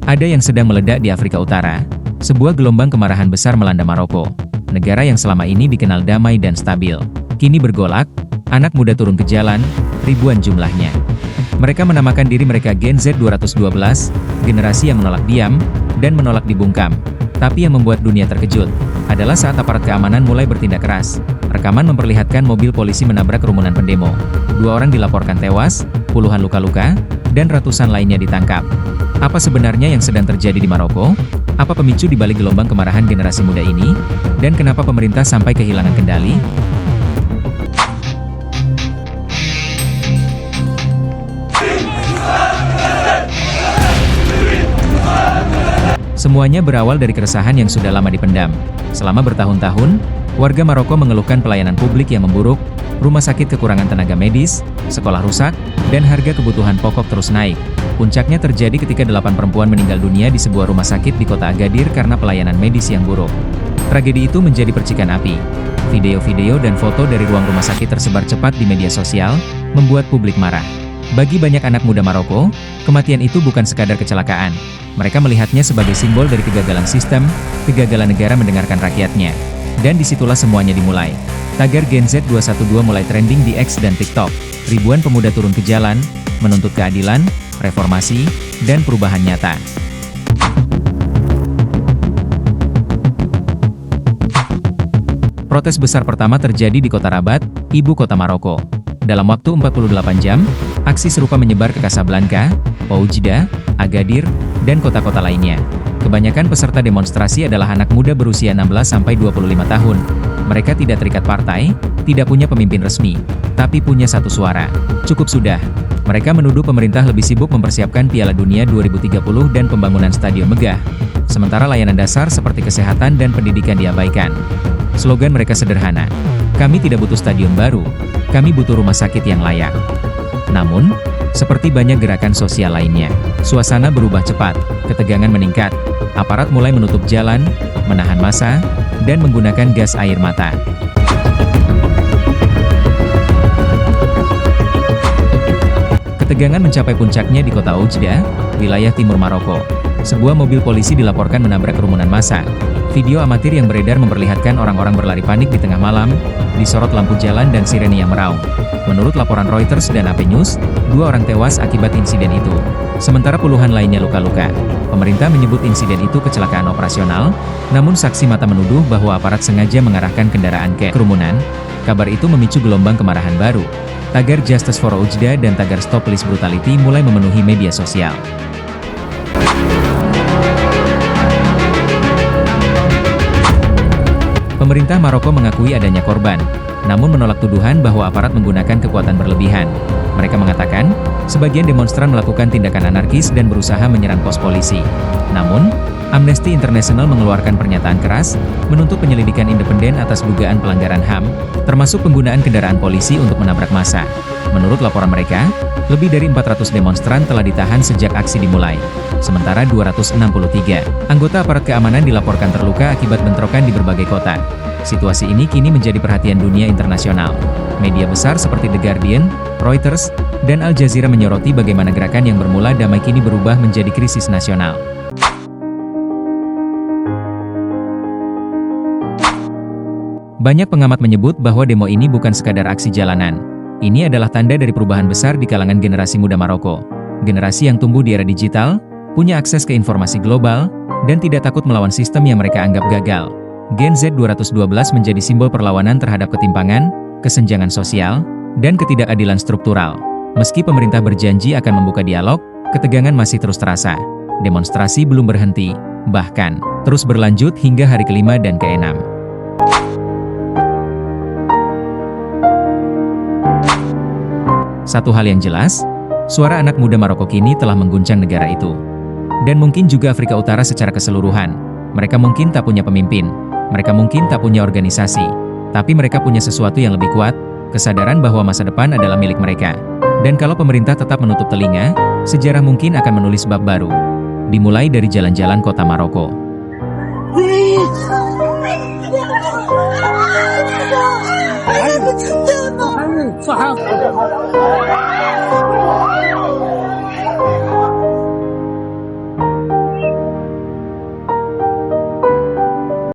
Ada yang sedang meledak di Afrika Utara. Sebuah gelombang kemarahan besar melanda Maroko. Negara yang selama ini dikenal damai dan stabil. Kini bergolak, anak muda turun ke jalan, ribuan jumlahnya. Mereka menamakan diri mereka Gen Z 212, generasi yang menolak diam, dan menolak dibungkam. Tapi yang membuat dunia terkejut, adalah saat aparat keamanan mulai bertindak keras. Rekaman memperlihatkan mobil polisi menabrak kerumunan pendemo. 2 orang dilaporkan tewas, puluhan luka-luka, dan ratusan lainnya ditangkap. Apa sebenarnya yang sedang terjadi di Maroko? Apa pemicu di balik gelombang kemarahan generasi muda ini? Dan kenapa pemerintah sampai kehilangan kendali? Semuanya berawal dari keresahan yang sudah lama dipendam. Selama bertahun-tahun, warga Maroko mengeluhkan pelayanan publik yang memburuk, rumah sakit kekurangan tenaga medis, sekolah rusak, dan harga kebutuhan pokok terus naik. Puncaknya terjadi ketika 8 perempuan meninggal dunia di sebuah rumah sakit di kota Agadir karena pelayanan medis yang buruk. Tragedi itu menjadi percikan api. Video-video dan foto dari ruang rumah sakit tersebar cepat di media sosial, membuat publik marah. Bagi banyak anak muda Maroko, kematian itu bukan sekadar kecelakaan. Mereka melihatnya sebagai simbol dari kegagalan sistem, kegagalan negara mendengarkan rakyatnya. Dan disitulah semuanya dimulai. Tagar Gen Z 212 mulai trending di X dan TikTok. Ribuan pemuda turun ke jalan, menuntut keadilan, reformasi, dan perubahan nyata. Protes besar pertama terjadi di kota Rabat, ibu kota Maroko. Dalam waktu 48 jam, aksi serupa menyebar ke Casablanca, Oujda, Agadir, dan kota-kota lainnya. Kebanyakan peserta demonstrasi adalah anak muda berusia 16-25 tahun. Mereka tidak terikat partai, tidak punya pemimpin resmi, tapi punya satu suara. Cukup sudah. Mereka menuduh pemerintah lebih sibuk mempersiapkan Piala Dunia 2030 dan pembangunan stadion megah. Sementara layanan dasar seperti kesehatan dan pendidikan diabaikan. Slogan mereka sederhana. Kami tidak butuh stadion baru, kami butuh rumah sakit yang layak. Namun, seperti banyak gerakan sosial lainnya, suasana berubah cepat, ketegangan meningkat, aparat mulai menutup jalan, menahan massa, dan menggunakan gas air mata. Ketegangan mencapai puncaknya di kota Oujda, wilayah timur Maroko. Sebuah mobil polisi dilaporkan menabrak kerumunan massa. Video amatir yang beredar memperlihatkan orang-orang berlari panik di tengah malam, disorot lampu jalan dan sirene yang meraung. Menurut laporan Reuters dan AP News, 2 orang tewas akibat insiden itu. Sementara puluhan lainnya luka-luka. Pemerintah menyebut insiden itu kecelakaan operasional, namun saksi mata menuduh bahwa aparat sengaja mengarahkan kendaraan ke kerumunan. Kabar itu memicu gelombang kemarahan baru. Tagar Justice for Oujda dan tagar Stop Police Brutality mulai memenuhi media sosial. Pemerintah Maroko mengakui adanya korban, namun menolak tuduhan bahwa aparat menggunakan kekuatan berlebihan. Mereka mengatakan, sebagian demonstran melakukan tindakan anarkis dan berusaha menyerang pos polisi. Namun, Amnesty International mengeluarkan pernyataan keras, menuntut penyelidikan independen atas dugaan pelanggaran HAM, termasuk penggunaan kendaraan polisi untuk menabrak massa. Menurut laporan mereka, lebih dari 400 demonstran telah ditahan sejak aksi dimulai. Sementara 263 anggota aparat keamanan dilaporkan terluka akibat bentrokan di berbagai kota. Situasi ini kini menjadi perhatian dunia internasional. Media besar seperti The Guardian, Reuters, dan Al Jazeera menyoroti bagaimana gerakan yang bermula damai kini berubah menjadi krisis nasional. Banyak pengamat menyebut bahwa demo ini bukan sekadar aksi jalanan. Ini adalah tanda dari perubahan besar di kalangan generasi muda Maroko. Generasi yang tumbuh di era digital, punya akses ke informasi global, dan tidak takut melawan sistem yang mereka anggap gagal. Gen Z 212 menjadi simbol perlawanan terhadap ketimpangan, kesenjangan sosial, dan ketidakadilan struktural. Meski pemerintah berjanji akan membuka dialog, ketegangan masih terus terasa. Demonstrasi belum berhenti, bahkan terus berlanjut hingga hari ke-5 dan ke-6. Satu hal yang jelas, suara anak muda Maroko kini telah mengguncang negara itu. Dan mungkin juga Afrika Utara secara keseluruhan. Mereka mungkin tak punya pemimpin, mereka mungkin tak punya organisasi, tapi mereka punya sesuatu yang lebih kuat, kesadaran bahwa masa depan adalah milik mereka. Dan kalau pemerintah tetap menutup telinga, sejarah mungkin akan menulis bab baru. Dimulai dari jalan-jalan kota Maroko. صحافة